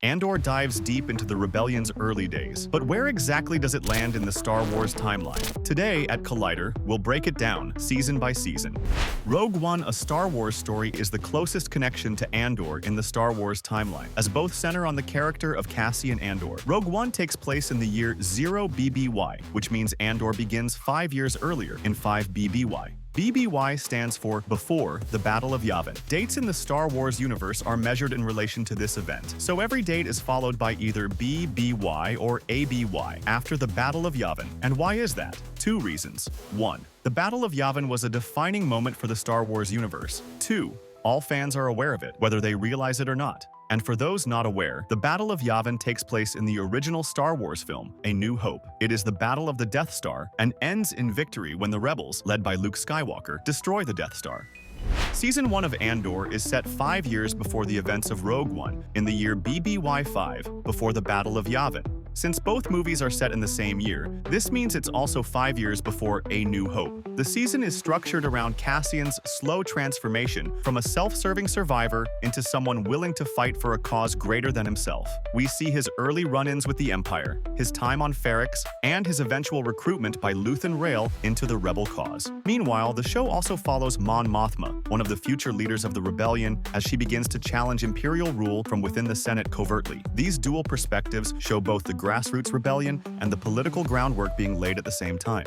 Andor dives deep into the Rebellion's early days. But where exactly does it land in the Star Wars timeline? Today at Collider, we'll break it down, season by season. Rogue One, a Star Wars story, is the closest connection to Andor in the Star Wars timeline, as both center on the character of Cassian Andor. Rogue One takes place in the year 0 BBY, which means Andor begins 5 years earlier in 5 BBY. BBY stands for Before the Battle of Yavin. Dates in the Star Wars universe are measured in relation to this event, so every date is followed by either BBY or ABY, after the Battle of Yavin. And why is that? 2 reasons. 1. The Battle of Yavin was a defining moment for the Star Wars universe. 2. All fans are aware of it, whether they realize it or not. And for those not aware, the Battle of Yavin takes place in the original Star Wars film, A New Hope. It is the Battle of the Death Star and ends in victory when the rebels, led by Luke Skywalker, destroy the Death Star. Season 1 of Andor is set 5 years before the events of Rogue One, in the year BBY5, before the Battle of Yavin. Since both movies are set in the same year, this means it's also 5 years before A New Hope. The season is structured around Cassian's slow transformation from a self-serving survivor into someone willing to fight for a cause greater than himself. We see his early run-ins with the Empire, his time on Ferrix, and his eventual recruitment by Luthen Rael into the rebel cause. Meanwhile, the show also follows Mon Mothma, one of the future leaders of the rebellion, as she begins to challenge Imperial rule from within the Senate covertly. These dual perspectives show both the grassroots rebellion and the political groundwork being laid at the same time.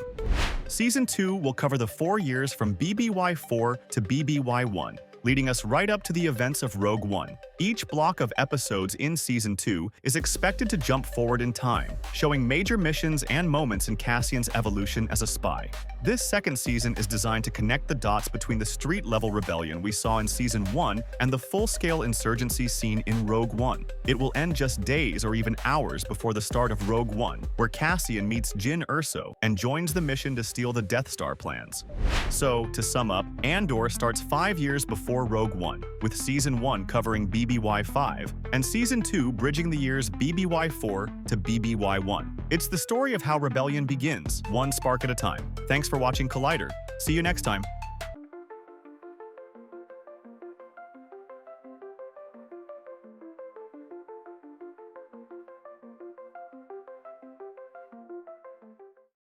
Season 2 will cover the 4 years from BBY4 to BBY1, leading us right up to the events of Rogue One. Each block of episodes in Season 2 is expected to jump forward in time, showing major missions and moments in Cassian's evolution as a spy. This second season is designed to connect the dots between the street-level rebellion we saw in Season 1 and the full-scale insurgency seen in Rogue One. It will end just days or even hours before the start of Rogue One, where Cassian meets Jyn Erso and joins the mission to steal the Death Star plans. So, to sum up, Andor starts 5 years before Rogue One, with Season 1 covering BBY5, and Season 2 bridging the years BBY4 to BBY1. It's the story of how rebellion begins, one spark at a time. Thanks for watching Collider. See you next time.